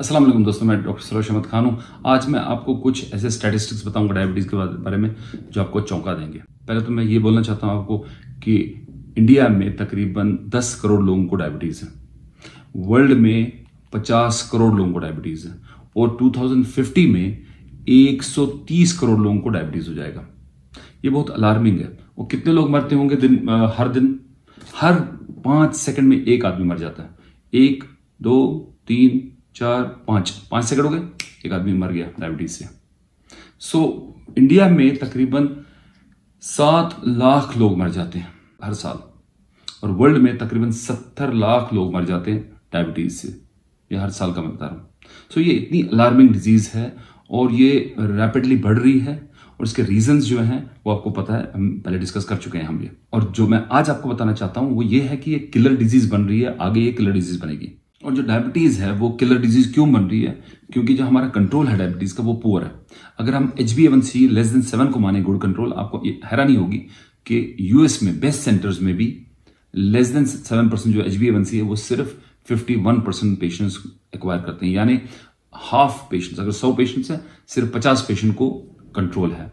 अस्सलाम वालेकुम दोस्तों, मैं डॉक्टर सरोज अहमद खान हूँ। आज मैं आपको कुछ ऐसे स्टैटिस्टिक्स बताऊंगा डायबिटीज़ के बारे में जो आपको चौंका देंगे। पहले तो मैं ये बोलना चाहता हूँ आपको कि इंडिया में तकरीबन 10 करोड़ लोगों को डायबिटीज़ है, वर्ल्ड में 50 करोड़ लोगों को डायबिटीज़ है और 2050 में 130 करोड़ लोगों को डायबिटीज़ हो जाएगा। ये बहुत अलार्मिंग है। और कितने लोग मरते होंगे हर 5 सेकंड में एक आदमी मर जाता है। 1 2 3 4 5 सेकंड हो गए, एक आदमी मर गया डायबिटीज से। इंडिया में तकरीबन 7 लाख लोग मर जाते हैं हर साल और वर्ल्ड में तकरीबन 70 लाख लोग मर जाते हैं डायबिटीज से। ये हर साल का मैं बता रहा हूँ। ये इतनी अलार्मिंग डिजीज है और ये रैपिडली बढ़ रही है और इसके रीजंस जो हैं वो आपको पता है, हम पहले डिस्कस कर चुके हैं हम ये। और जो मैं आज आपको बताना चाहता हूँ वो ये है कि ये किलर डिजीज बन रही है, आगे ये किलर डिजीज बनेगी। और जो डायबिटीज है वो किलर डिजीज क्यों बन रही है? क्योंकि जो हमारा कंट्रोल है डायबिटीज का वो पुअर है। अगर हम HbA1c लेस देन 7 को माने गुड कंट्रोल, आपको हैरानी होगी कि यूएस में बेस्ट सेंटर्स में भी लेस देन 7% जो HbA1c है वो सिर्फ 51% पेशेंट्स एक्वायर करते हैं, यानी हाफ पेशेंट्स। अगर 100 पेशेंट्स है सिर्फ 50 पेशेंट को कंट्रोल है।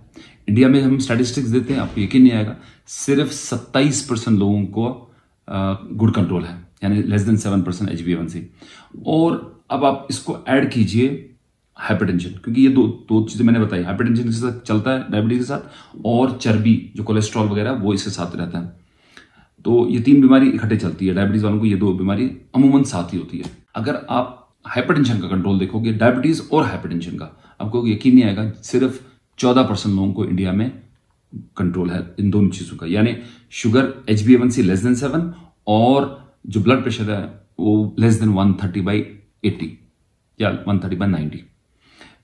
इंडिया में हम स्टैटिस्टिक्स देते हैं, आपको यकीन नहीं आएगा, सिर्फ 27% लोगों को गुड कंट्रोल है, यानी लेस देन 7% HbA1c। और अब आप इसको ऐड कीजिए हाइपरटेंशन, क्योंकि ये दो चीजें मैंने बताई, हाइपरटेंशन के साथ चलता है डायबिटीज के साथ, और चर्बी जो कोलेस्ट्रॉल वगैरह वो इसके साथ रहता है। तो ये 3 बीमारी इकट्ठे चलती है डायबिटीज वालों को, ये 2 बीमारी अमूमन साथ ही होती है। अगर आप हाइपरटेंशन का कंट्रोल देखोगे, डायबिटीज और हाइपरटेंशन का, आपको यकीन नहीं आएगा, सिर्फ 14% लोगों को इंडिया में कंट्रोल है इन दोनों चीजों का, यानी शुगर HbA1c लेस देन 7 और जो ब्लड प्रेशर है वो लेस देन 130/80 या 130/90।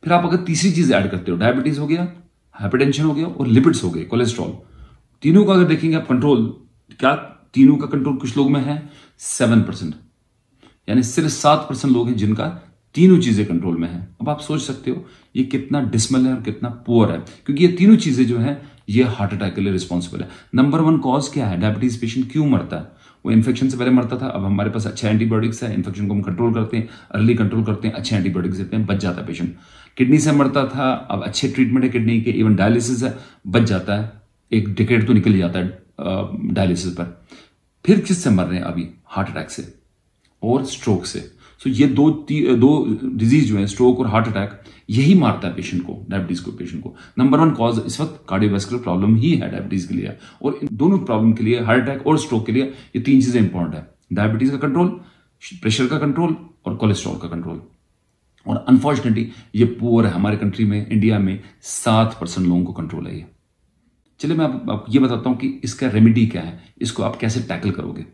फिर आप अगर तीसरी चीज ऐड करते हो, डायबिटीज हो गया, हाइपरटेंशन हो गया और लिपिड्स हो गए, कोलेस्ट्रॉल, तीनों का अगर देखेंगे आप कंट्रोल, क्या तीनों का कंट्रोल कुछ लोग में है 7%, यानी सिर्फ 7% लोग हैं जिनका तीनों चीजें कंट्रोल में है। अब आप सोच सकते हो ये कितना डिसमल है और कितना पुअर है, क्योंकि ये तीनों चीजें जो है ये हार्ट अटैक के लिए रिस्पॉन्सिबल है। नंबर 1 कॉज क्या है? डायबिटीज पेशेंट क्यों मरता है? वो इन्फेक्शन से पहले मरता था, अब हमारे पास अच्छे एंटीबायोटिक्स है, इन्फेक्शन को हम कंट्रोल करते हैं, अर्ली कंट्रोल करते हैं, अच्छे एंटीबायोटिक्स देते हैं, बच जाता है पेशेंट। किडनी से मरता था, अब अच्छे ट्रीटमेंट है किडनी के, इवन डायलिसिस है, बच जाता है, एक डिकेड तो निकल जाता है डायलिसिस पर। फिर किससे मर रहे हैं अभी? हार्ट अटैक से और स्ट्रोक से। ये दो डिजीज जो है, स्ट्रोक और हार्ट अटैक, यही मारता है पेशेंट को, डायबिटीज को पेशेंट को। नंबर 1 कॉज इस वक्त कार्डियोवैस्कुलर प्रॉब्लम ही है डायबिटीज के लिए, और इन दोनों प्रॉब्लम के लिए, हार्ट अटैक और स्ट्रोक के लिए, ये 3 चीजें इंपॉर्टेंट है: डायबिटीज का कंट्रोल, प्रेशर का कंट्रोल और कोलेस्ट्रॉल का कंट्रोल। और अनफॉर्चुनेटली ये पुअर है हमारे कंट्री में, इंडिया में 7% लोगों को कंट्रोल है ये। चलिए मैं आपको ये बताता हूं कि इसका रेमेडी क्या है, इसको आप कैसे टैकल करोगे।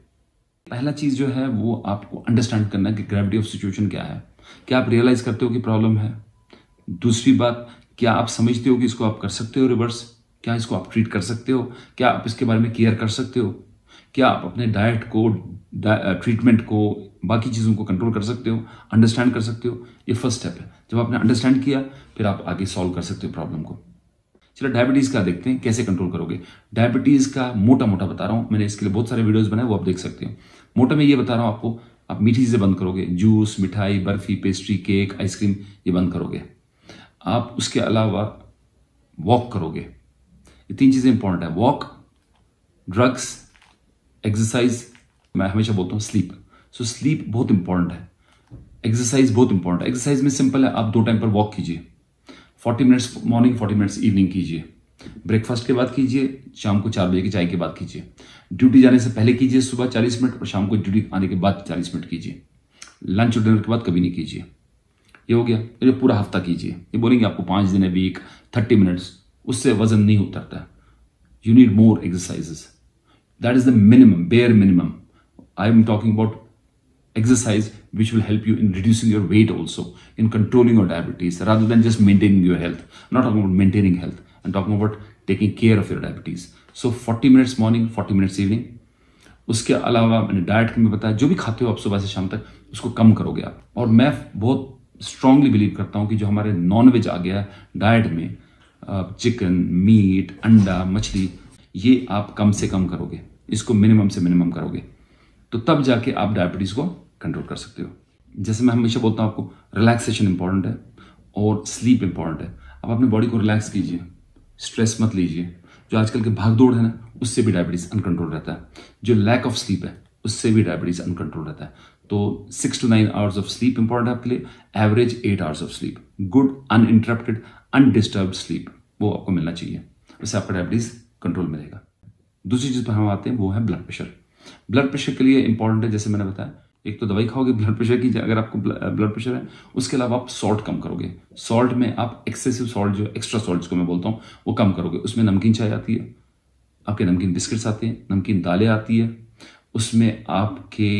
पहला चीज जो है वो आपको अंडरस्टैंड करना है कि ग्रेविटी ऑफ सिचुएशन क्या है। क्या आप रियलाइज करते हो कि प्रॉब्लम है? दूसरी बात, क्या आप समझते हो कि इसको आप कर सकते हो रिवर्स? क्या इसको आप ट्रीट कर सकते हो? क्या आप इसके बारे में केयर कर सकते हो? क्या आप अपने डाइट को, ट्रीटमेंट को, बाकी चीजों को कंट्रोल कर सकते हो, अंडरस्टैंड कर सकते हो? ये फर्स्ट स्टेप है। जब आपने अंडरस्टैंड किया फिर आप आगे सॉल्व कर सकते हो प्रॉब्लम को। चलो डायबिटीज का देखते हैं कैसे कंट्रोल करोगे। डायबिटीज का मोटा बता रहा हूं, मैंने इसके लिए बहुत सारे वीडियोस बनाए, वो आप देख सकते हो। मोटा में ये बता रहा हूं आपको, आप मीठी चीजें बंद करोगे, जूस, मिठाई, बर्फी, पेस्ट्री, केक, आइसक्रीम, ये बंद करोगे। आप उसके अलावा वॉक करोगे। ये 3 चीजें इंपॉर्टेंट है: वॉक, ड्रग्स, एक्सरसाइज, मैं हमेशा बोलता हूं स्लीप। स्लीप बहुत इंपॉर्टेंट है, एक्सरसाइज बहुत इंपॉर्टेंट है। एक्सरसाइज में सिंपल है, आप 2 टाइम पर वॉक कीजिए, 40 मिनट्स मॉर्निंग, 40 मिनट्स इवनिंग कीजिए। ब्रेकफास्ट के बाद कीजिए, शाम को 4 बजे की चाय के बाद कीजिए। ड्यूटी जाने से पहले कीजिए सुबह 40 मिनट, और शाम को ड्यूटी आने के बाद 40 मिनट कीजिए। लंच और डिनर के बाद कभी नहीं कीजिए। ये हो गया। ये पूरा हफ्ता कीजिए। ये बोलेंगे आपको 5 दिन है वीक, 30 मिनट्स, उससे वजन नहीं उतरता। You need more exercises, that is the minimum, bare minimum. I am talking about exercise which will help you in reducing your weight, also in controlling your diabetes, rather than just maintaining your health. I'm not talking about maintaining health, I'm talking about taking care of your diabetes. So 40 minutes morning, 40 minutes evening. उसके अलावा मैंने diet में बताया, जो भी खाते हो आप सुबह से शाम तक, उसको कम करोगे आप। और मैं बहुत स्ट्रांगली बिलीव करता हूं कि जो हमारे नॉनवेज आ गया है डाइट में, चिकन, मीट, अंडा, मछली, ये आप कम से कम करोगे, इसको मिनिमम से मिनिमम करोगे, तो तब जाके आप डायबिटीज को कंट्रोल कर सकते हो। जैसे मैं हमेशा बोलता हूँ आपको, रिलैक्सेशन इंपॉर्टेंट है और स्लीप इंपॉर्टेंट है। आप अपने बॉडी को रिलैक्स कीजिए, स्ट्रेस मत लीजिए। जो आजकल के भागदौड़ है ना, उससे भी डायबिटीज अनकंट्रोल रहता है। जो लैक ऑफ स्लीप है, उससे भी डायबिटीज अनकंट्रोल रहता है। तो 6 to 9 hours of sleep important है आपके लिए। Average 8 hours of sleep, good uninterrupted undisturbed sleep, वो आपको मिलना चाहिए। उससे आपका डायबिटीज कंट्रोल में रहेगा। दूसरी चीज पर हम आते हैं, वो है ब्लड प्रेशर। ब्लड प्रेशर के लिए इंपॉर्टेंट है, जैसे मैंने बताया, एक तो दवाई खाओगे ब्लड प्रेशर की अगर आपको ब्लड प्रेशर है। उसके अलावा आप सॉल्ट कम करोगे। सॉल्ट में आप एक्सेसिव सॉल्ट, जो एक्स्ट्रा सॉल्ट जिसको मैं बोलता हूँ, वो कम करोगे। उसमें नमकीन चाय आती है, आपके नमकीन बिस्किट्स आते हैं, नमकीन दालें आती है, उसमें आपके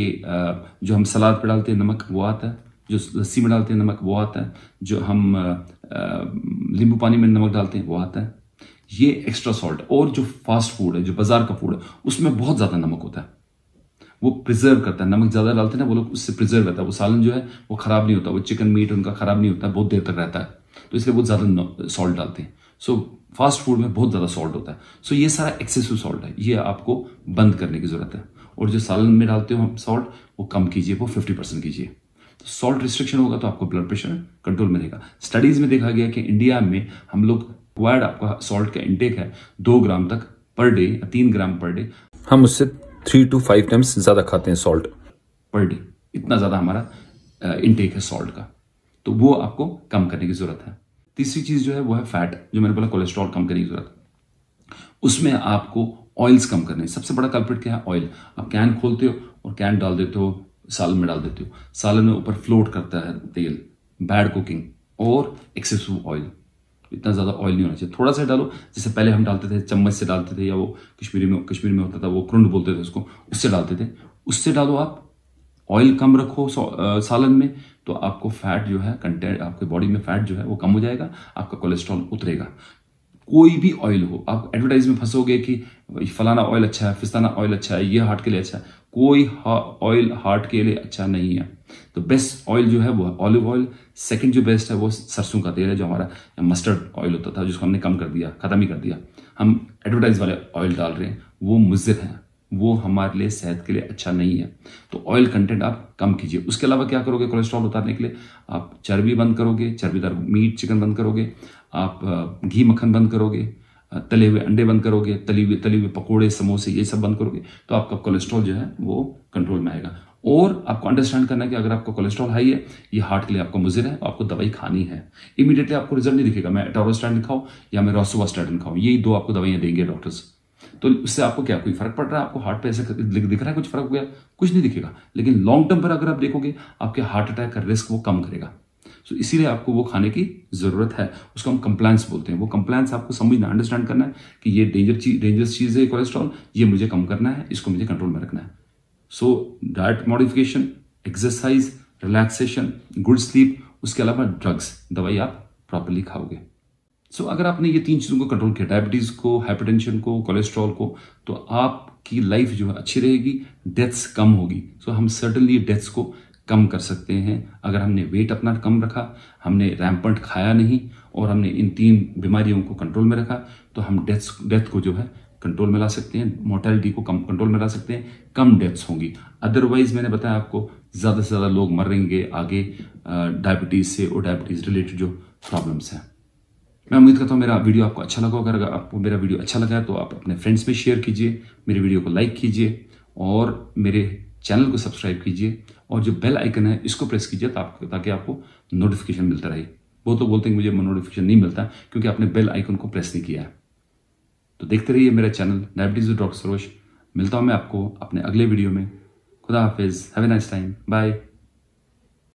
जो हम सलाद पे डालते हैं नमक, वो आता है, जो लस्सी में डालते हैं नमक, वो आता है, जो हम नींबू पानी में नमक डालते हैं, वो आता है। ये एक्स्ट्रा सॉल्ट। और जो फास्ट फूड है, जो बाजार का फूड है, उसमें बहुत ज्यादा नमक होता है, वो प्रिजर्व करता है। नमक ज्यादा डालते हैं ना वो लोग, उससे प्रिजर्व रहता है। वो सालन जो है वो खराब नहीं होता, वो चिकन मीट उनका खराब नहीं होता, बहुत देर तक रहता है। तो इसलिए बहुत ज्यादा सॉल्ट डालते हैं। सो फास्ट फूड में बहुत ज्यादा सॉल्ट होता है। सो ये सारा एक्सेसिव सॉल्ट है, ये आपको बंद करने की जरूरत है। और जो सालन में डालते हो हम सॉल्ट, वो कम कीजिए, वो 50% कीजिए। तो सॉल्ट रिस्ट्रिक्शन होगा तो आपको ब्लड प्रेशर कंट्रोल में रहेगा। स्टडीज में देखा गया कि इंडिया में हम लोग रिक्वायर्ड आपका सॉल्ट का इंटेक है 2 ग्राम तक पर डे, 3 ग्राम पर डे। हम उससे 3 to 5 टाइम्स ज्यादा खाते हैं सॉल्ट पर डे। इतना ज्यादा हमारा इंटेक है सॉल्ट का, तो वो आपको कम करने की जरूरत है। तीसरी चीज जो है वो है फैट, जो मैंने बोला कोलेस्ट्रॉल कम करने की जरूरत है। उसमें आपको ऑयल्स कम करने। सबसे बड़ा कल्प्रिट क्या है? ऑयल। आप कैन खोलते हो और कैन डाल देते हो, सालन में डाल देते हो, सालन में ऊपर फ्लोट करता है तेल, बैड कुकिंग और एक्सेसिव ऑयल। इतना ज्यादा ऑयल नहीं होना चाहिए, थोड़ा सा डालो। जैसे पहले हम डालते थे, चम्मच से डालते थे, या वो कश्मीर में होता था वो क्रुंड बोलते थे उसको, उससे डालते थे। उससे डालो आप, ऑयल कम रखो सालन में, तो आपको फैट जो है कंटेंट, आपके बॉडी में फैट जो है वो कम हो जाएगा, आपका कोलेस्ट्रॉल उतरेगा। कोई भी ऑयल हो, आप एडवर्टाइज में फंसोगे कि फलाना ऑयल अच्छा है, फिस्ताना ऑयल अच्छा है, ये हार्ट के लिए अच्छा है। कोई ऑयल हार्ट के लिए अच्छा नहीं है। तो बेस्ट ऑयल जो है वो ऑलिव ऑयल। सेकंड जो बेस्ट है वो सरसों का तेल है, जो हमारा मस्टर्ड ऑयल होता था, जिसको हमने कम कर दिया, खत्म ही कर दिया। हम एडवर्टाइज वाले ऑयल डाल रहे हैं, वो मुज़िर है, वो हमारे लिए सेहत के लिए अच्छा नहीं है। तो ऑयल कंटेंट आप कम कीजिए। उसके अलावा क्या करोगे कोलेस्ट्रॉल उतारने के लिए? आप चर्बी बंद करोगे, चर्बीदार मीट चिकन बंद करोगे, आप घी मक्खन बंद करोगे, तले हुए अंडे बंद करोगे, तली हुए पकोड़े समोसे ये सब बंद करोगे, तो आपका कोलेस्ट्रॉल जो है वो कंट्रोल में आएगा। और आपको अंडरस्टैंड करना है कि अगर आपका कोलेस्ट्रॉल हाई है, ये हार्ट के लिए आपको मुज़िर है, आपको दवाई खानी है। इमीडिएटली आपको रिजल्ट नहीं दिखेगा, मैं एटोरोस्टैटिन खाऊं या मैं रोसुवास्टैटिन खाऊं, यही 2 आपको दवाइयां देंगे डॉक्टर्स। तो उससे आपको क्या कोई फर्क पड़ रहा है? आपको हार्ट पे ऐसे दिख रहा है कुछ फर्क हो गया? कुछ नहीं दिखेगा। लेकिन लॉन्ग टर्म पर अगर आप देखोगे, आपके हार्ट अटैक का रिस्क वो कम करेगा। तो इसीलिए आपको वो खाने की जरूरत है। उसको हम कंप्लायंस बोलते हैं। वो कंप्लायंस आपको समझना, अंडरस्टैंड करना है कि ये डेंजरस चीज है कोलेस्ट्रॉल, ये मुझे कम करना है, इसको मुझे कंट्रोल में रखना है। So diet modification, exercise, relaxation, good sleep, उसके अलावा ड्रग्स, दवाई आप प्रॉपरली खाओगे। सो अगर आपने ये 3 चीजों को कंट्रोल किया, डायबिटीज को, हाइपरटेंशन को, कोलेस्ट्रॉल को, तो आपकी लाइफ जो है अच्छी रहेगी, डेथ्स कम होगी। सो हम सर्टनली डेथ्स को कम कर सकते हैं अगर हमने वेट अपना कम रखा, हमने रैम्पेंट खाया नहीं, और हमने इन 3 बीमारियों को कंट्रोल में रखा, तो हम डेथ को जो है कंट्रोल में ला सकते हैं, मोर्टेलिटी को कम कंट्रोल में ला सकते हैं, कम डेथ्स होंगी। अदरवाइज मैंने बताया आपको, ज्यादा से ज्यादा लोग मरेंगे आगे डायबिटीज से और डायबिटीज रिलेटेड जो प्रॉब्लम्स हैं। मैं उम्मीद करता हूँ मेरा वीडियो आपको अच्छा लगा। अगर आपको मेरा वीडियो अच्छा लगा है तो आप अपने फ्रेंड्स में शेयर कीजिए, मेरे वीडियो को लाइक कीजिए और मेरे चैनल को सब्सक्राइब कीजिए, और जो बेल आइकन है इसको प्रेस कीजिए ताकि आपको नोटिफिकेशन मिलता रहे। बहुत लोग बोलते हैं कि मुझे नोटिफिकेशन नहीं मिलता क्योंकि आपने बेल आइकन को प्रेस नहीं किया है। तो देखते रहिए मेरा channel diabetes with doctor Saroj. मिलता हूं मैं आपको अपने अगले वीडियो में। खुदा हाफिज, have a nice time, bye.